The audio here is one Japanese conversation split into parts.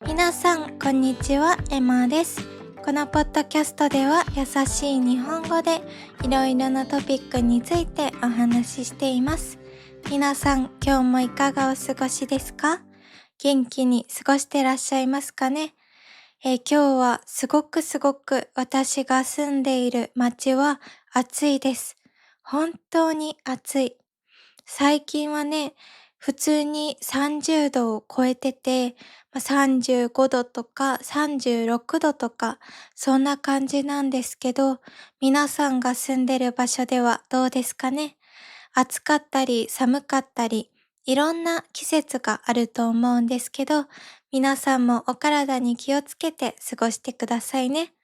皆さん、こんにちは、エマです。このポッドキャストでは優しい日本語でいろいろなトピックについてお話ししています。皆さん、今日もいかがお過ごしですか？元気に過ごしてらっしゃいますかね？今日はすごく私が住んでいる街は暑いです。本当に暑い。最近はね、普通に30度を超えてて、35度とか36度とか、そんな感じなんですけど、皆さんが住んでる場所ではどうですかね？暑かったり寒かったり、いろんな季節があると思うんですけど、皆さんもお体に気をつけて過ごしてくださいね。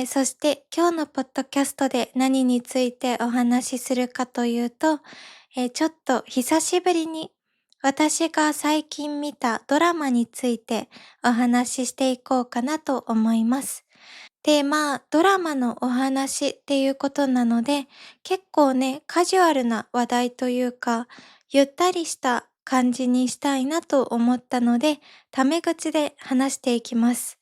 そして今日のポッドキャストで何についてお話しするかというと、ちょっと久しぶりに私が最近見たドラマについてお話ししていこうかなと思います。で、ドラマのお話っていうことなので、結構ね、カジュアルな話題というか、ゆったりした感じにしたいなと思ったので、タメ口で話していきます。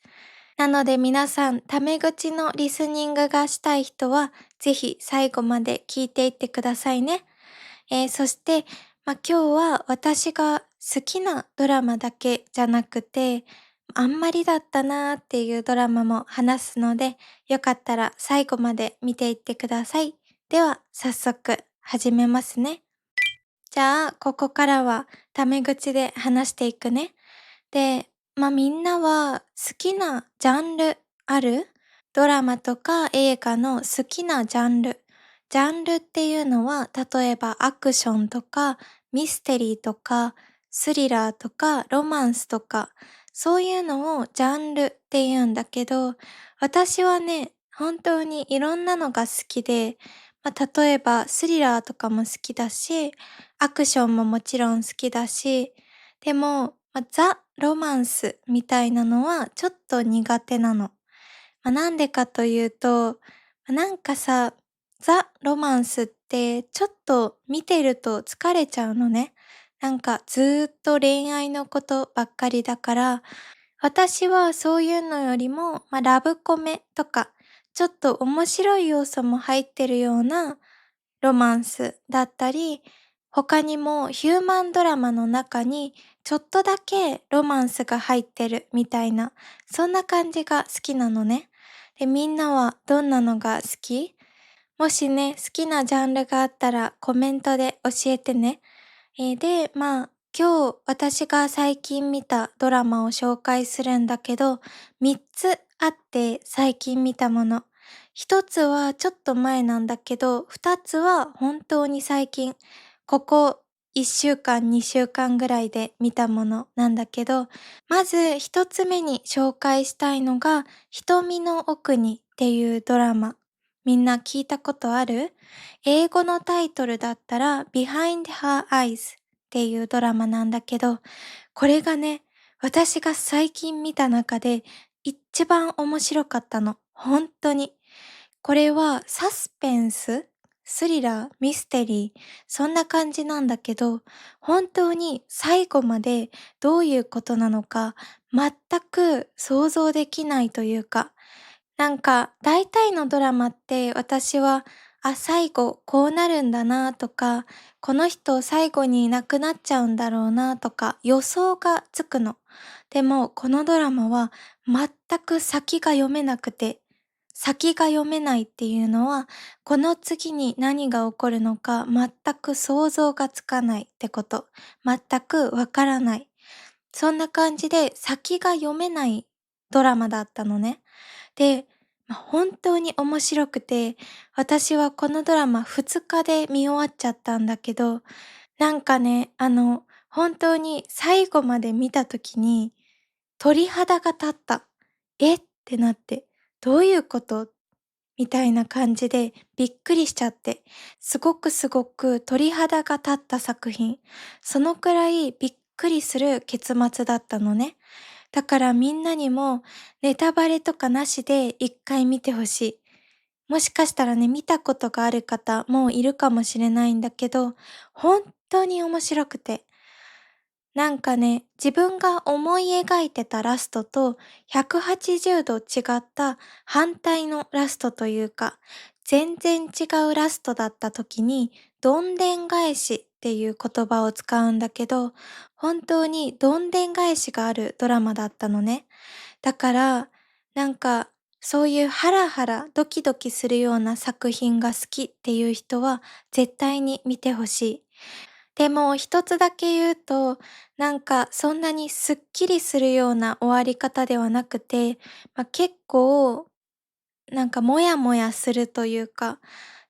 なので皆さん、タメ口のリスニングがしたい人は、ぜひ最後まで聞いていってくださいね。そして、今日は私が好きなドラマだけじゃなくて、あんまりだったなーっていうドラマも話すので、よかったら最後まで見ていってください。では、早速始めますね。じゃあ、ここからはタメ口で話していくね。で、みんなは好きなジャンルある？ドラマとか映画の好きなジャンル。ジャンルっていうのは、例えばアクションとかミステリーとかスリラーとかロマンスとか、そういうのをジャンルって言うんだけど、私はね、本当にいろんなのが好きで、例えばスリラーとかも好きだし、アクションももちろん好きだし、でも、ザ・ロマンスみたいなのはちょっと苦手なの。なんでかというと、なんかさ、ザ・ロマンスってちょっと見てると疲れちゃうのね。なんかずーっと恋愛のことばっかりだから、私はそういうのよりも、ラブコメとか、ちょっと面白い要素も入ってるようなロマンスだったり、他にもヒューマンドラマの中にちょっとだけロマンスが入ってるみたいな、そんな感じが好きなのね。で、みんなはどんなのが好き？もしね、好きなジャンルがあったらコメントで教えてね。で、今日私が最近見たドラマを紹介するんだけど、3つあって最近見たもの。1つはちょっと前なんだけど、2つは本当に最近、ここ1週間、2週間ぐらいで見たものなんだけど、まず1つ目に紹介したいのが、瞳の奥にっていうドラマ。みんな聞いたことある？英語のタイトルだったら Behind Her Eyes っていうドラマなんだけど、これがね、私が最近見た中で一番面白かったの。本当に。これはサスペンス、スリラー、ミステリー、そんな感じなんだけど、本当に最後までどういうことなのか全く想像できないというか、なんか大体のドラマって私は、最後こうなるんだなとか、この人最後に亡くなっちゃうんだろうなとか予想がつくの。でもこのドラマは全く先が読めなくて、先が読めないっていうのは、この次に何が起こるのか全く想像がつかないってこと。全くわからない。そんな感じで先が読めないドラマだったのね。で、本当に面白くて、私はこのドラマ2日で見終わっちゃったんだけど、なんかね、本当に最後まで見た時に鳥肌が立った。えってなって、どういうことみたいな感じでびっくりしちゃって、すごく鳥肌が立った作品。そのくらいびっくりする結末だったのね。だからみんなにもネタバレとかなしで一回見てほしい。もしかしたらね、見たことがある方もいるかもしれないんだけど、本当に面白くて。なんかね、自分が思い描いてたラストと180度違った反対のラストというか、全然違うラストだった時に、どんでん返しっていう言葉を使うんだけど、本当にどんでん返しがあるドラマだったのね。だから、なんか、そういうハラハラドキドキするような作品が好きっていう人は絶対に見てほしい。でも一つだけ言うと、なんかそんなにすっきりするような終わり方ではなくて、結構なんかモヤモヤするというか、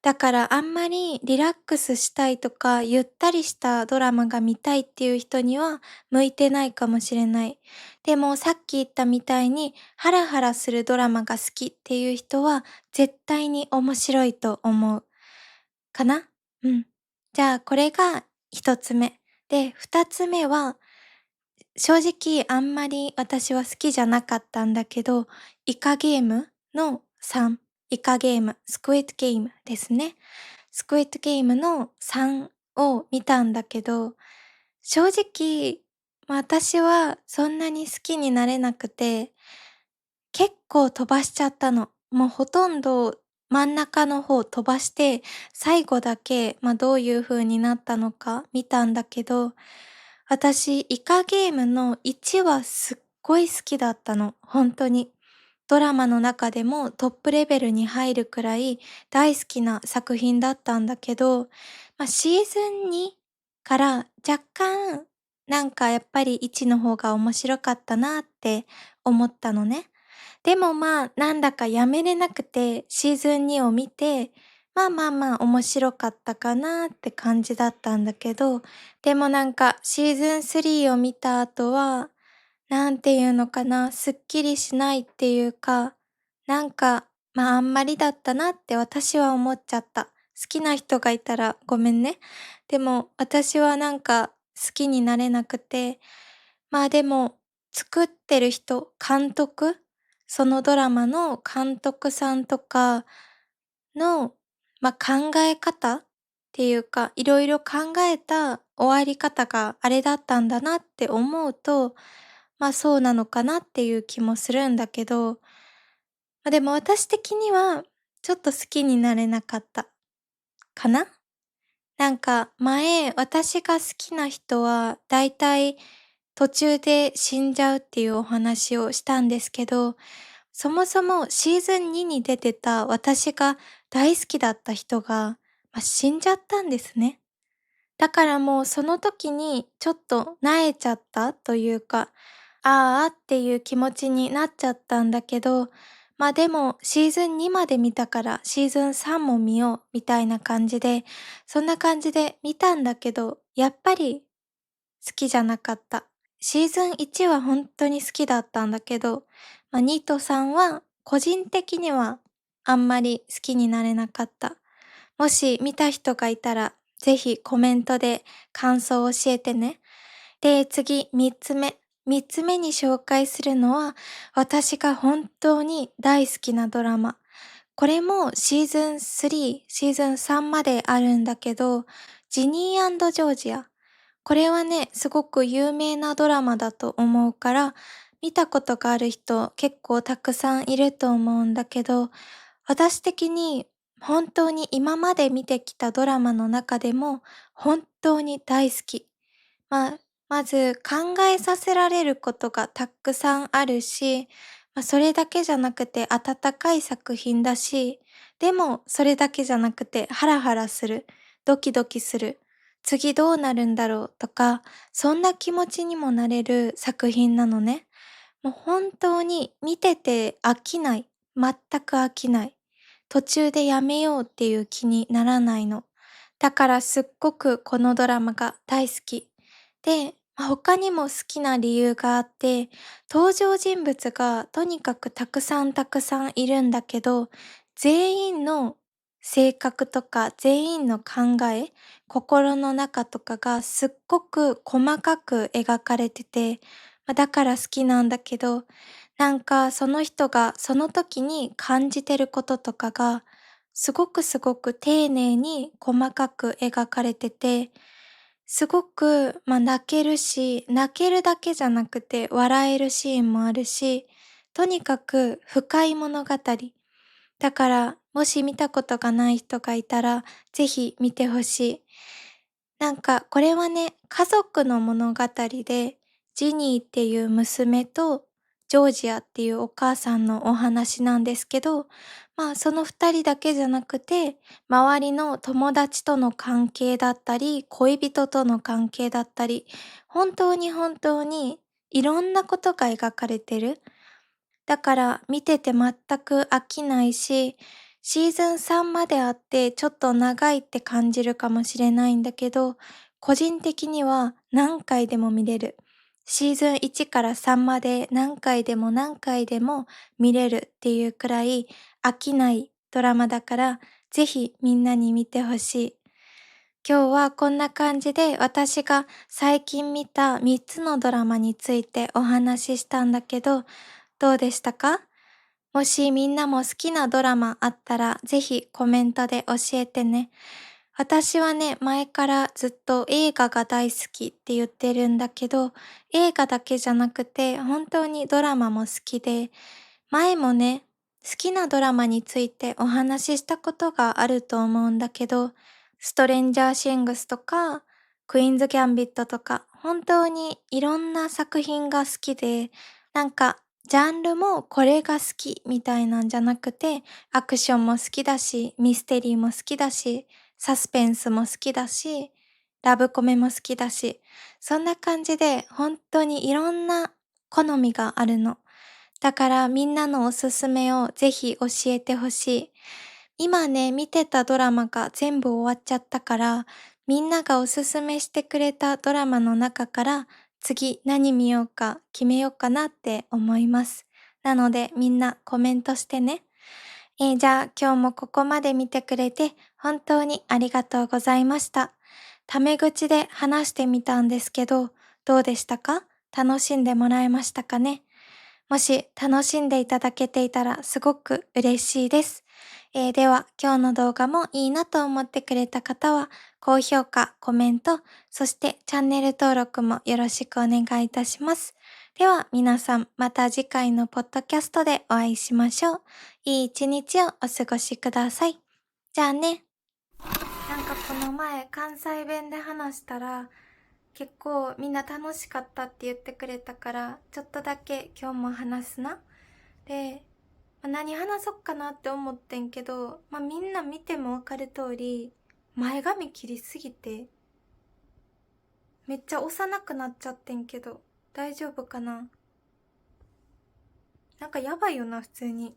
だからあんまりリラックスしたいとか、ゆったりしたドラマが見たいっていう人には向いてないかもしれない。でもさっき言ったみたいにハラハラするドラマが好きっていう人は絶対に面白いと思う。かな。うん。じゃあこれが一つ目。で、二つ目は、正直あんまり私は好きじゃなかったんだけど、イカゲームの3、イカゲーム、スクイッドゲームですね。スクイッドゲームの3を見たんだけど、正直、私はそんなに好きになれなくて、結構飛ばしちゃったの。もうほとんど真ん中の方飛ばして、最後だけ、どういう風になったのか見たんだけど、私、イカゲームの1はすっごい好きだったの。本当に。ドラマの中でもトップレベルに入るくらい大好きな作品だったんだけど、シーズン2から若干、なんかやっぱり1の方が面白かったなって思ったのね。でもなんだかやめれなくて、シーズン2を見て、面白かったかなって感じだったんだけど、でもなんかシーズン3を見た後は、なんていうのかな、すっきりしないっていうか、なんか、あんまりだったなって私は思っちゃった。好きな人がいたらごめんね。でも私はなんか好きになれなくて、でも作ってる人、監督、そのドラマの監督さんとかの、考え方っていうか、いろいろ考えた終わり方があれだったんだなって思うと、そうなのかなっていう気もするんだけど、でも私的にはちょっと好きになれなかったかな。なんか前、私が好きな人はだいたい途中で死んじゃうっていうお話をしたんですけど、そもそもシーズン2に出てた私が大好きだった人が、死んじゃったんですね。だからもうその時にちょっと萎えちゃったというか、ああっていう気持ちになっちゃったんだけど、でもシーズン2まで見たからシーズン3も見ようみたいな感じで、そんな感じで見たんだけど、やっぱり好きじゃなかった。シーズン1は本当に好きだったんだけど、2と3は個人的にはあんまり好きになれなかった。もし見た人がいたら、ぜひコメントで感想を教えてね。で、次、3つ目。3つ目に紹介するのは、私が本当に大好きなドラマ。これもシーズン3、シーズン3まであるんだけど、ジニージョージア。これはね、すごく有名なドラマだと思うから、見たことがある人結構たくさんいると思うんだけど、私的に本当に今まで見てきたドラマの中でも本当に大好き。まあ、まず考えさせられることがたくさんあるし、それだけじゃなくて温かい作品だし、でもそれだけじゃなくてハラハラする、ドキドキする、次どうなるんだろうとか、そんな気持ちにもなれる作品なのね。もう本当に見てて飽きない。全く飽きない。途中でやめようっていう気にならないの。だからすっごくこのドラマが大好き。で、他にも好きな理由があって、登場人物がとにかくたくさんたくさんいるんだけど、全員の性格とか全員の考え、心の中とかがすっごく細かく描かれてて、だから好きなんだけど、なんかその人がその時に感じてることとかが、すごく丁寧に細かく描かれてて、すごく、泣けるし、泣けるだけじゃなくて笑えるシーンもあるし、とにかく深い物語。だから、もし見たことがない人がいたら、ぜひ見てほしい。なんか、これはね、家族の物語で、ジニーっていう娘と、ジョージアっていうお母さんのお話なんですけど、その二人だけじゃなくて、周りの友達との関係だったり、恋人との関係だったり、本当にいろんなことが描かれてる。だから見てて全く飽きないし、シーズン3まであってちょっと長いって感じるかもしれないんだけど、個人的には何回でも見れる。シーズン1から3まで何回でも見れるっていうくらい飽きないドラマだから、ぜひみんなに見てほしい。今日はこんな感じで私が最近見た3つのドラマについてお話ししたんだけど、どうでしたか？もしみんなも好きなドラマあったらぜひコメントで教えてね。私はね、前からずっと映画が大好きって言ってるんだけど、映画だけじゃなくて本当にドラマも好きで、前もね、好きなドラマについてお話ししたことがあると思うんだけど、ストレンジャーシングスとか、クイーンズ・ギャンビットとか、本当にいろんな作品が好きで、なんか、ジャンルもこれが好きみたいなんじゃなくて、アクションも好きだし、ミステリーも好きだし、サスペンスも好きだし、ラブコメも好きだし、そんな感じで本当にいろんな好みがあるの。だからみんなのおすすめをぜひ教えてほしい。今ね、見てたドラマが全部終わっちゃったから、みんながおすすめしてくれたドラマの中から次何見ようか決めようかなって思います。なのでみんなコメントしてね。じゃあ今日もここまで見てくれて本当にありがとうございました。タメ口で話してみたんですけど、どうでしたか？楽しんでもらえましたかね？もし楽しんでいただけていたらすごく嬉しいです。では今日の動画もいいなと思ってくれた方は高評価、コメント、そしてチャンネル登録もよろしくお願いいたします。では皆さんまた次回のポッドキャストでお会いしましょう。いい一日をお過ごしください。じゃあね。なんかこの前関西弁で話したら結構みんな楽しかったって言ってくれたからちょっとだけ今日も話すな。で、何話そっかなって思ってんけど、みんな見てもわかる通り前髪切りすぎてめっちゃ幼くなっちゃってんけど大丈夫かな？なんかやばいよな普通に。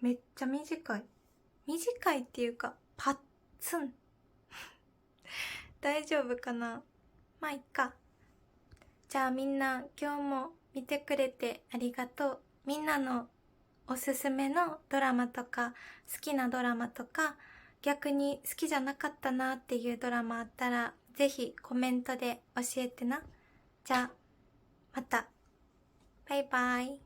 めっちゃ短いっていうかパッツン大丈夫かな？いっか。じゃあみんな今日も見てくれてありがとう。みんなのおすすめのドラマとか好きなドラマとか逆に好きじゃなかったなっていうドラマあったらぜひコメントで教えてな。じゃあまた。バイバイ。